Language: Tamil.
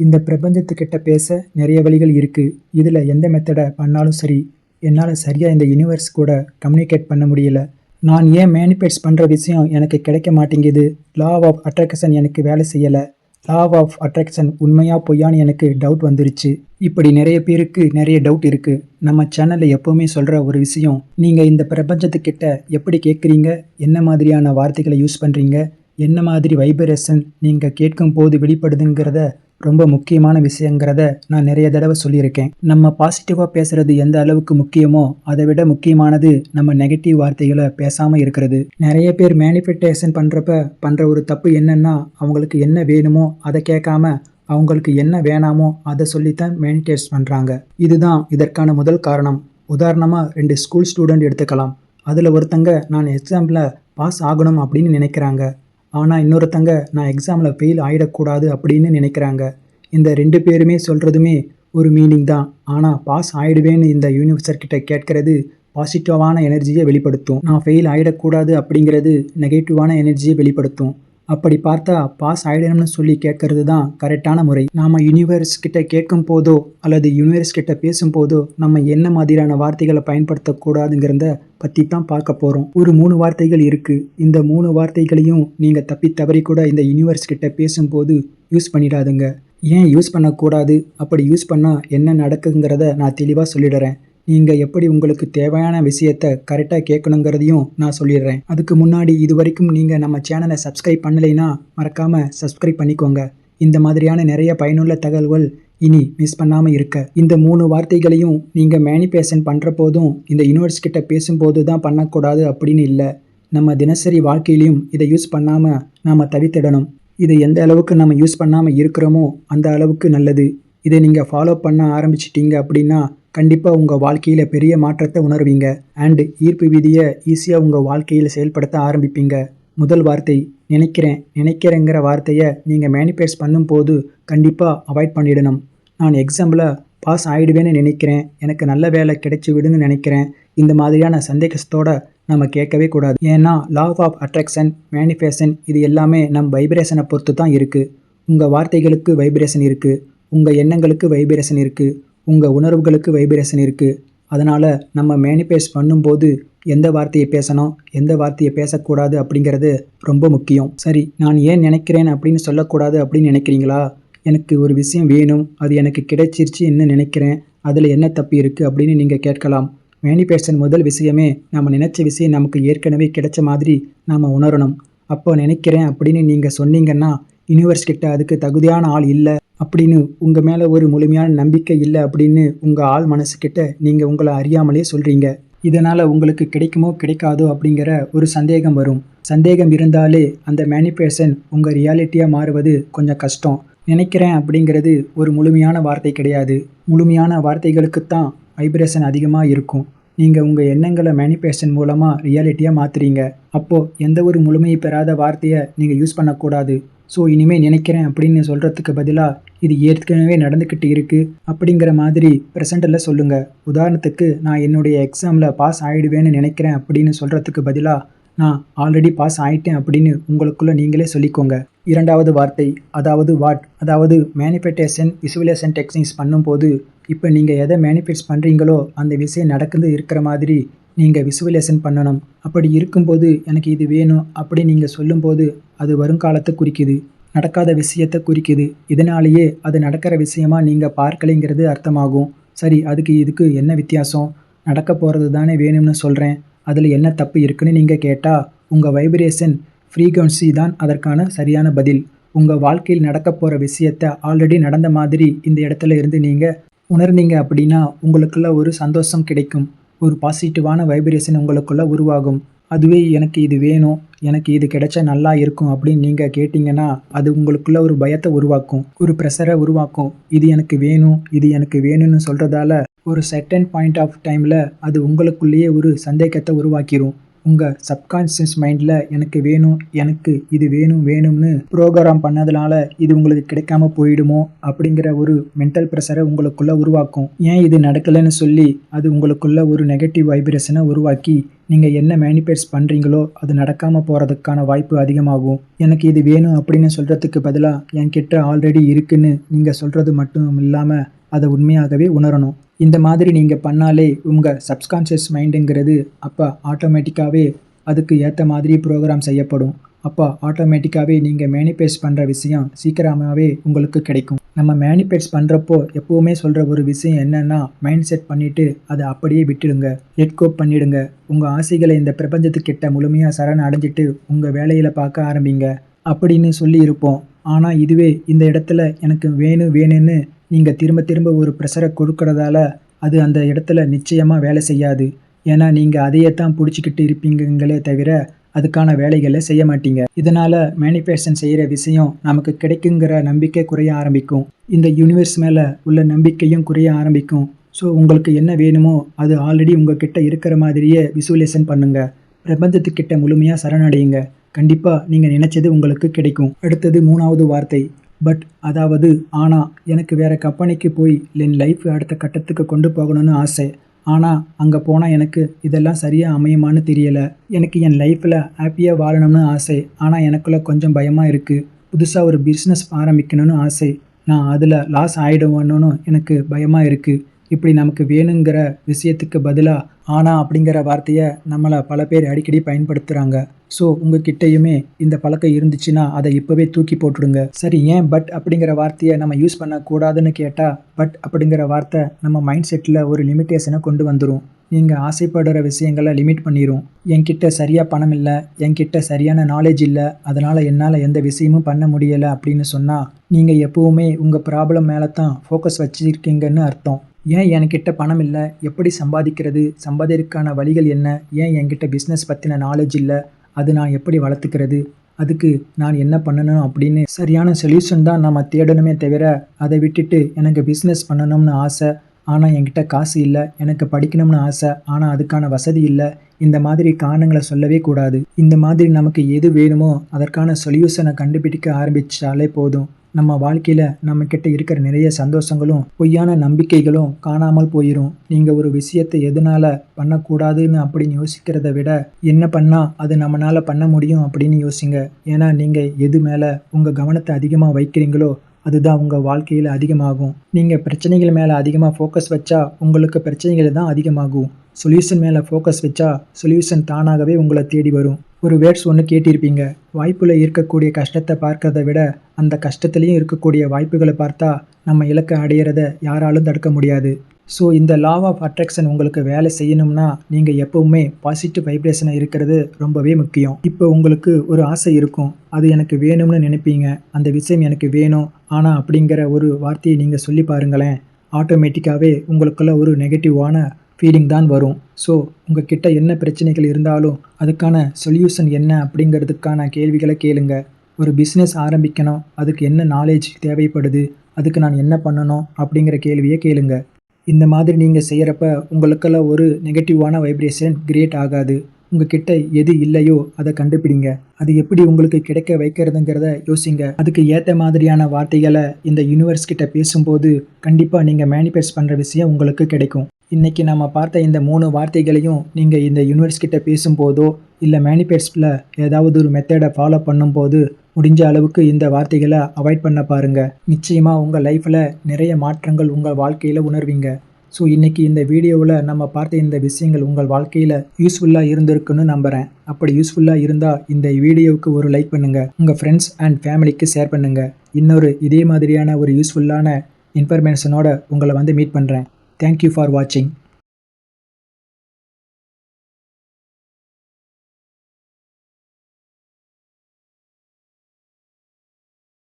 இந்த பிரபஞ்சத்துக்கிட்ட பேச நிறைய வழிகள் இருக்கு. இதுல எந்த மெத்தட பண்ணாலும் சரி, என்னால சரியா இந்த யுனிவர்ஸ் கூட கம்யூனிகேட் பண்ண முடியல. நான் ஏன் மேனிஃபெஸ்ட் பண்ற விஷயம் எனக்கு கிடைக்க மாட்டேங்குது. லா ஆஃப் அட்ராக்ஷன் எனக்கு வேலை செய்யல. லா ஆஃப் அட்ராக்ஷன் உண்மையா பொய்யான்னு எனக்கு டவுட் வந்துருச்சு. இப்படி நிறைய பேருக்கு நிறைய டவுட் இருக்கு. நம்ம சேனல்ல எப்பவுமே சொல்ற ஒரு விஷயம், நீங்க இந்த பிரபஞ்சத்துக்கிட்ட எப்படி கேட்குறீங்க, என்ன மாதிரியான வார்த்தைகளை யூஸ் பண்றீங்க, என்ன மாதிரி வைப்ரேஷன் நீங்க கேட்கும் போது வெளிப்படுதுங்கிறத ரொம்ப முக்கியமான விஷயங்கிறத நான் நிறைய தடவை சொல்லியிருக்கேன். நம்ம பாசிட்டிவாக பேசுறது எந்த அளவுக்கு முக்கியமோ அதை விட முக்கியமானது நம்ம நெகட்டிவ் வார்த்தைகளை பேசாமல் இருக்கிறது. நிறைய பேர் மேனிஃபெஸ்டேஷன் பண்ணுற ஒரு தப்பு என்னன்னா, அவங்களுக்கு என்ன வேணுமோ அதை கேட்காம அவங்களுக்கு என்ன வேணாமோ அதை சொல்லித்தான் மேனிஃபெஸ்ட் பண்ணுறாங்க. இதுதான் இதற்கான முதல் காரணம். உதாரணமாக 2 ஸ்கூல் ஸ்டூடெண்ட் எடுத்துக்கலாம். அதில் ஒருத்தங்க நான் எக்ஸாமில் பாஸ் ஆகணும் அப்படின்னு நினைக்கிறாங்க. ஆனால் இன்னொருத்தங்க நான் எக்ஸாமில் ஃபெயில் ஆகிடக்கூடாது அப்படின்னு நினைக்கிறாங்க. இந்த 2 பேருமே சொல்கிறதுமே ஒரு மீனிங் தான். ஆனால் பாஸ் ஆகிடுவேன்னு இந்த யூனிவர்சர்கிட்ட கேட்கறது பாசிட்டிவான எனர்ஜியை வெளிப்படுத்தும். நான் ஃபெயில் ஆகிடக்கூடாது அப்படிங்கிறது நெகட்டிவான எனர்ஜியை வெளிப்படுத்தும். அப்படி பார்த்தா பாஸ் ஆகிடணும்னு சொல்லி கேட்கறது தான் கரெக்டான முறை. நாம் யூனிவர்ஸ் கிட்ட கேட்கும் போதோ அல்லது யூனிவர்ஸ் கிட்ட பேசும்போதோ நம்ம என்ன மாதிரியான வார்த்தைகளை பயன்படுத்தக்கூடாதுங்கிறத பற்றி தான் பார்க்க போகிறோம். ஒரு 3 வார்த்தைகள் இருக்குது. இந்த 3 வார்த்தைகளையும் நீங்கள் தப்பி தவறி கூட இந்த யூனிவர்ஸ் கிட்ட பேசும்போது யூஸ் பண்ணிடாதுங்க. ஏன் யூஸ் பண்ணக்கூடாது, அப்படி யூஸ் பண்ணால் என்ன நடக்குங்கிறத நான் தெளிவாக சொல்லிடுறேன். நீங்கள் எப்படி உங்களுக்கு தேவையான விஷயத்த கரெக்டாக கேட்கணுங்கிறதையும் நான் சொல்லிடுறேன். அதுக்கு முன்னாடி இது வரைக்கும் நீங்கள் நம்ம சேனலை சப்ஸ்கிரைப் பண்ணலைன்னா மறக்காமல் சப்ஸ்கிரைப் பண்ணிக்கோங்க. இந்த மாதிரியான நிறைய பயனுள்ள தகவல்கள் இனி மிஸ் பண்ணாமல் இருக்க. இந்த 3 வார்த்தைகளையும் நீங்கள் மேனிஃபெஸ்டேஷன் பண்ணுற போதும் இந்த யூனிவர்ஸ் கிட்ட பேசும்போது தான் பண்ணக்கூடாது அப்படின்னு இல்லை. நம்ம தினசரி வாழ்க்கையிலையும் இதை யூஸ் பண்ணாமல் நாம் தவித்திடணும். இதை எந்த அளவுக்கு நம்ம யூஸ் பண்ணாமல் இருக்கிறோமோ அந்த அளவுக்கு நல்லது. இதை நீங்கள் ஃபாலோ பண்ண ஆரம்பிச்சிட்டிங்க அப்படின்னா கண்டிப்பாக உங்கள் வாழ்க்கையில் பெரிய மாற்றத்தை உணர்வீங்க. அண்ட் ஈர்ப்பு விதியை ஈஸியாக உங்கள் வாழ்க்கையில் செயல்படுத்த ஆரம்பிப்பீங்க. முதல் வார்த்தை நினைக்கிறேங்கிற வார்த்தையை நீங்கள் மேனிஃபெஸ்ட் பண்ணும்போது கண்டிப்பாக அவாய்ட் பண்ணிடணும். நான் எக்ஸாம்பிள் பாஸ் ஆகிடுவேன்னு நினைக்கிறேன், எனக்கு நல்ல வேலை கிடைச்சி விடுன்னு நினைக்கிறேன், இந்த மாதிரியான சந்தேகத்தோட நம்ம கேட்கவே கூடாது. ஏன்னா லா ஆஃப் அட்ராக்ஷன், மேனிஃபெஸ்டேஷன் இது எல்லாமே நம் வைப்ரேஷனை பொறுத்து தான் இருக்குது. உங்கள் வார்த்தைகளுக்கு வைப்ரேஷன் இருக்குது, உங்கள் எண்ணங்களுக்கு வைப்ரேஷன் இருக்குது, உங்கள் உணர்வுகளுக்கு வைப்ரேஷன் இருக்குது. அதனால் நம்ம மேனிஃபெஸ்ட் பண்ணும்போது எந்த வார்த்தையை பேசணும், எந்த வார்த்தையை பேசக்கூடாது அப்படிங்கிறது ரொம்ப முக்கியம். சரி, நான் ஏன் நினைக்கிறேன் அப்படின்னு சொல்லக்கூடாது அப்படின்னு நினைக்கிறீங்களா? எனக்கு ஒரு விஷயம் வேணும், அது எனக்கு கிடைச்சிருச்சுன்னு நினைக்கிறேன், அதில் என்ன தப்பு இருக்குது அப்படின்னு நீங்கள் கேட்கலாம். மேனிஃபெஸ்டேஷன் முதல் விஷயமே நம்ம நினச்ச விஷயம் நமக்கு ஏற்கனவே கிடைச்ச மாதிரி நாம் உணரணும். அப்போ நினைக்கிறேன் அப்படின்னு நீங்கள் சொன்னீங்கன்னா யூனிவர்ஸ் கிட்ட அதுக்கு தகுதியான ஆள் இல்லை அப்படின்னு, உங்கள் மேலே ஒரு முழுமையான நம்பிக்கை இல்லை அப்படின்னு உங்கள் ஆள் மனசுக்கிட்ட நீங்கள் உங்களை அறியாமலே சொல்கிறீங்க. இதனால் உங்களுக்கு கிடைக்குமோ கிடைக்காதோ அப்படிங்கிற ஒரு சந்தேகம் வரும். சந்தேகம் இருந்தாலே அந்த மேனிஃபெஸ்டேஷன் உங்கள் ரியாலிட்டியாக மாறுவது கொஞ்சம் கஷ்டம். நினைக்கிறேன் அப்படிங்கிறது ஒரு முழுமையான வார்த்தை கிடையாது. முழுமையான வார்த்தைகளுக்குத்தான் வைப்ரேஷன் அதிகமாக இருக்கும். நீங்கள் உங்கள் எண்ணங்களை மேனிஃபெஸ்டேஷன் மூலமாக ரியாலிட்டியாக மாற்றுறீங்க. அப்போது எந்த ஒரு முழுமையை பெறாத வார்த்தையை நீங்கள் யூஸ் பண்ணக்கூடாது. ஸோ இனிமேல் நினைக்கிறேன் அப்படின்னு சொல்கிறதுக்கு பதிலாக இது ஏற்கனவே நடந்துக்கிட்டு இருக்குது அப்படிங்கிற மாதிரி ப்ரெசண்டில் சொல்லுங்கள். உதாரணத்துக்கு நான் என்னுடைய எக்ஸாமில் பாஸ் ஆகிடுவேன்னு நினைக்கிறேன் அப்படின்னு சொல்கிறதுக்கு பதிலாக நான் ஆல்ரெடி பாஸ் ஆகிட்டேன் அப்படின்னு உங்களுக்குள்ளே நீங்களே சொல்லிக்கோங்க. 2வது வார்த்தை, அதாவது மேனிஃபெஸ்டேஷன் விசுவலைசேஷன் டெக்னிக்ஸ் பண்ணும்போது இப்போ நீங்கள் எதை மேனிஃபெஸ்ட் பண்ணுறீங்களோ அந்த விஷயம் நடக்குது இருக்கிற மாதிரி நீங்கள் விசுவலைசேஷன் பண்ணணும். அப்படி இருக்கும்போது எனக்கு இது வேணும் அப்படி நீங்கள் சொல்லும்போது அது வருங்காலத்தை குறிக்குது, நடக்காத விஷயத்தை குறிக்குது. இதனாலேயே அது நடக்கிற விஷயமா நீங்கள் பார்க்கலைங்கிறது அர்த்தமாகும். சரி, இதுக்கு என்ன வித்தியாசம்? நடக்க போகிறது தானே வேணும்னு சொல்கிறேன், அதில் என்ன தப்பு இருக்குன்னு நீங்கள் கேட்டால் உங்கள் வைப்ரேஷன் ஃப்ரீக்வன்சி தான் அதற்கான சரியான பதில். உங்கள் வாழ்க்கையில் நடக்க போகிற விஷயத்தை ஆல்ரெடி நடந்த மாதிரி இந்த இடத்துல இருந்து நீங்கள் உணர்ந்தீங்க அப்படின்னா உங்களுக்குள்ள ஒரு சந்தோஷம் கிடைக்கும், ஒரு பாசிட்டிவான வைப்ரேஷன் உங்களுக்குள்ள உருவாகும். அதுவே எனக்கு இது வேணும், எனக்கு இது கிடைச்சா நல்லா இருக்கும் அப்படின்னு நீங்கள் கேட்டிங்கன்னா அது உங்களுக்குள்ள ஒரு பயத்தை உருவாக்கும், ஒரு ப்ரெஷரை உருவாக்கும். இது எனக்கு வேணும்னு சொல்கிறதால ஒரு சர்டன் பாயிண்ட் ஆஃப் டைமில் அது உங்களுக்குள்ளேயே ஒரு சந்தேகத்தை உருவாக்கிடும். உங்கள் சப்கான்ஷியஸ் மைண்டில் எனக்கு வேணும், எனக்கு இது வேணும்னு ப்ரோக்ராம் பண்ணதுனால இது உங்களுக்கு கிடைக்காம போயிடுமோ அப்படிங்கிற ஒரு மென்டல் ப்ரெஷரை உங்களுக்குள்ளே உருவாக்கும். ஏன் இது நடக்கலைன்னு சொல்லி அது உங்களுக்குள்ள ஒரு நெகட்டிவ் வைப்ரேஷனை உருவாக்கி நீங்கள் என்ன மேனிஃபெஸ்ட் பண்ணுறீங்களோ அது நடக்காமல் போகிறதுக்கான வாய்ப்பு அதிகமாகும். எனக்கு இது வேணும் அப்படின்னு சொல்கிறதுக்கு பதிலாக என்கிட்ட ஆல்ரெடி இருக்குன்னு நீங்கள் சொல்கிறது மட்டும் இல்லாமல் அதை உண்மையாகவே உணரணும். இந்த மாதிரி நீங்கள் பண்ணாலே உங்கள் சப்கான்ஷியஸ் மைண்டுங்கிறது அப்போ ஆட்டோமேட்டிக்காகவே அதுக்கு ஏற்ற மாதிரி ப்ரோக்ராம் செய்யப்படும். அப்போ ஆட்டோமேட்டிக்காகவே நீங்கள் மேனிஃபெஸ்ட் பண்ணுற விஷயம் சீக்கிரமாகவே உங்களுக்கு கிடைக்கும். நம்ம மேனிஃபெஸ்ட் பண்ணுறப்போ எப்போவுமே சொல்கிற ஒரு விஷயம் என்னென்னா, மைண்ட் செட் பண்ணிவிட்டு அதை அப்படியே விட்டுடுங்க, லெட் கோ பண்ணிடுங்க. உங்கள் ஆசைகளை இந்த பிரபஞ்சத்துக்கிட்ட முழுமையாக சரண் அடைஞ்சிட்டு உங்கள் வேலையில் பார்க்க ஆரம்பிங்க அப்படின்னு சொல்லி இருப்போம். ஆனால் இதுவே இந்த இடத்துல எனக்கு வேணும்னு நீங்கள் திரும்ப திரும்ப ஒரு ப்ரெஷரை கொடுக்கறதால அது அந்த இடத்துல நிச்சயமாக வேலை செய்யாது. ஏன்னா நீங்கள் அதையே தான் பிடிச்சிக்கிட்டு இருப்பீங்களே தவிர அதுக்கான வேலைகளை செய்ய மாட்டீங்க. இதனால் மேனிஃபெஸ்டேஷன் செய்கிற விஷயம் நமக்கு கிடைக்குங்கிற நம்பிக்கை குறைய ஆரம்பிக்கும். இந்த யூனிவர்ஸ் மேலே உள்ள நம்பிக்கையும் குறைய ஆரம்பிக்கும். ஸோ உங்களுக்கு என்ன வேணுமோ அது ஆல்ரெடி உங்ககிட்ட இருக்கிற மாதிரியே விசுவலேஷன் பண்ணுங்கள். பிரபஞ்சத்துக்கிட்ட முழுமையாக சரணடையுங்க. கண்டிப்பாக நீங்கள் நினச்சது உங்களுக்கு கிடைக்கும். அடுத்தது 3வது வார்த்தை பட். அதாவது ஆனால் எனக்கு வேறு கம்பெனிக்கு போய் என் லைஃப் அடுத்த கட்டத்துக்கு கொண்டு போகணும்னு ஆசை. ஆனால் அங்கே போனால் எனக்கு இதெல்லாம் சரியாக அமையுமான்னு தெரியலை. எனக்கு என் லைஃப்பில் ஹாப்பியாக வாழணும்னு ஆசை. ஆனால் எனக்குள்ளே கொஞ்சம் பயமாக இருக்குது. புதுசாக ஒரு பிஸ்னஸ் ஆரம்பிக்கணும்னு ஆசை. நான் அதில் லாஸ் ஆகிடுவேன்னு எனக்கு பயமாக இருக்குது. இப்படி நமக்கு வேணுங்கிற விஷயத்துக்கு பதிலாக ஆனால் அப்படிங்கிற வார்த்தையை நம்மளை பல பேர் அடிக்கடி பயன்படுத்துகிறாங்க. ஸோ உங்ககிட்டயுமே இந்த பழக்கம் இருந்துச்சுன்னா அதை இப்போவே தூக்கி போட்டுடுங்க. சரி, ஏன் பட் அப்படிங்கிற வார்த்தையை நம்ம யூஸ் பண்ணக்கூடாதுன்னு கேட்டால், பட் அப்படிங்கிற வார்த்தை நம்ம மைண்ட் செட்டில் ஒரு லிமிட்டேஷனை கொண்டு வந்துடும். நீங்கள் ஆசைப்படுற விஷயங்களை லிமிட் பண்ணிடும். என்கிட்ட சரியாக பணம் இல்லை, என்கிட்ட சரியான நாலேஜ் இல்லை, அதனால் என்னால் எந்த விஷயமும் பண்ண முடியலை அப்படின்னு சொன்னால் நீங்கள் எப்போவுமே உங்கள் ப்ராப்ளம் மேலே தான் ஃபோக்கஸ் வச்சுருக்கீங்கன்னு அர்த்தம். ஏன் என்கிட்ட பணம் இல்லை, எப்படி சம்பாதிக்கிறது, சம்பாதிக்கிறதுக்கான வழிகள் என்ன, ஏன் என்கிட்ட பிஸ்னஸ் பற்றின நாலேஜ் இல்லை, அது நான் எப்படி வளர்த்துக்கிறது, அதுக்கு நான் என்ன பண்ணணும் அப்படின்னு சரியான சொல்யூஷன் தான் நம்ம தேடணுமே தவிர அதை விட்டுட்டு எனக்கு பிஸ்னஸ் பண்ணணும்னு ஆசை ஆனால் என்கிட்ட காசு இல்லை, எனக்கு படிக்கணும்னு ஆசை ஆனால் அதுக்கான வசதி இல்லை, இந்த மாதிரி காரணங்களை சொல்லவே கூடாது. இந்த மாதிரி நமக்கு எது வேணுமோ அதற்கான சொல்யூஷனை கண்டுபிடிக்க ஆரம்பித்தாலே போதும். நம்ம வாழ்க்கையில் நம்மக்கிட்ட இருக்கிற நிறைய சந்தோஷங்களும் பொய்யான நம்பிக்கைகளும் காணாமல் போயிடும். நீங்கள் ஒரு விஷயத்தை எதனால் பண்ணக்கூடாதுன்னு அப்படின்னு யோசிக்கிறத விட என்ன பண்ணால் அது நம்மளால் பண்ண முடியும் அப்படின்னு யோசிங்க. ஏன்னா நீங்கள் எது மேலே உங்கள் கவனத்தை அதிகமாக வைக்கிறீங்களோ அதுதான் உங்கள் வாழ்க்கையில் அதிகமாகும். நீங்கள் பிரச்சனைகள் மேலே அதிகமாக ஃபோக்கஸ் வச்சா உங்களுக்கு பிரச்சனைகள் தான் அதிகமாகும். சொல்யூஷன் மேலே ஃபோக்கஸ் வச்சா சொல்யூஷன் தானாகவே உங்களை தேடி வரும். ஒரு வேர்ட்ஸ் ஒன்று கேட்டிருப்பீங்க, வாய்ப்பில் இருக்கக்கூடிய கஷ்டத்தை பார்க்கறத விட அந்த கஷ்டத்துலேயும் இருக்கக்கூடிய வாய்ப்புகளை பார்த்தா நம்ம இலக்கை அடையிறத யாராலும் தடுக்க முடியாது. ஸோ இந்த லா ஆஃப் அட்ராக்ஷன் உங்களுக்கு வேலை செய்யணும்னா நீங்கள் எப்போவுமே பாசிட்டிவ் வைப்ரேஷனாக இருக்கிறது ரொம்பவே முக்கியம். இப்போ உங்களுக்கு ஒரு ஆசை இருக்கும், அது எனக்கு வேணும்னு நினைப்பீங்க. அந்த விஷயம் எனக்கு வேணும் ஆனால் அப்படிங்கிற ஒரு வார்த்தையை நீங்கள் சொல்லி பாருங்களேன். ஆட்டோமேட்டிக்காகவே உங்களுக்குள்ள ஒரு நெகட்டிவான ஃபீலிங் தான் வரும். ஸோ உங்ககிட்ட என்ன பிரச்சனைகள் இருந்தாலும் அதுக்கான சொல்யூஷன் என்ன அப்படிங்கிறதுக்கான கேள்விகளை கேளுங்க. ஒரு பிஸ்னஸ் ஆரம்பிக்கணும், அதுக்கு என்ன நாலேஜ் தேவைப்படுது, அதுக்கு நான் என்ன பண்ணணும் அப்படிங்கிற கேள்வியை கேளுங்க. இந்த மாதிரி நீங்கள் செய்கிறப்ப உங்களுக்குள்ள ஒரு நெகட்டிவான வைப்ரேஷன் கிரியேட் ஆகாது. உங்ககிட்ட எது இல்லையோ அதை கண்டுபிடிங்க. அது எப்படி உங்களுக்கு கிடைக்க வைக்கிறதுங்கிறத யோசிங்க. அதுக்கு ஏற்ற மாதிரியான வார்த்தைகளை இந்த யூனிவர்ஸ் கிட்ட பேசும்போது கண்டிப்பாக நீங்கள் மேனிஃபெஸ்ட் பண்ணுற விஷயம் உங்களுக்கு கிடைக்கும். இன்றைக்கி நம்ம பார்த்த இந்த 3 வார்த்தைகளையும் நீங்கள் இந்த யூனிவர்ஸ் கிட்ட பேசும்போதோ இல்லை மேனிஃபெஸ்டில் ஏதாவது ஒரு மெத்தடை ஃபாலோ பண்ணும்போது முடிஞ்ச அளவுக்கு இந்த வார்த்தைகளை அவாய்ட் பண்ண பாருங்கள். நிச்சயமாக உங்கள் லைஃப்பில் நிறைய மாற்றங்கள் உங்கள் வாழ்க்கையில் உணர்வீங்க. ஸோ இன்றைக்கி இந்த வீடியோவில் நம்ம பார்த்த இந்த விஷயங்கள் உங்கள் வாழ்க்கையில் யூஸ்ஃபுல்லாக இருந்திருக்குன்னு நம்புகிறேன். அப்படி யூஸ்ஃபுல்லாக இருந்தால் இந்த வீடியோவுக்கு ஒரு லைக் பண்ணுங்கள், உங்கள் ஃப்ரெண்ட்ஸ் அண்ட் ஃபேமிலிக்கு ஷேர் பண்ணுங்கள். இன்னொரு இதே மாதிரியான ஒரு யூஸ்ஃபுல்லான இன்ஃபர்மேஷனோட உங்களை மீட் பண்ணுறேன். தேங்க்யூ ஃபார் வாட்சிங்.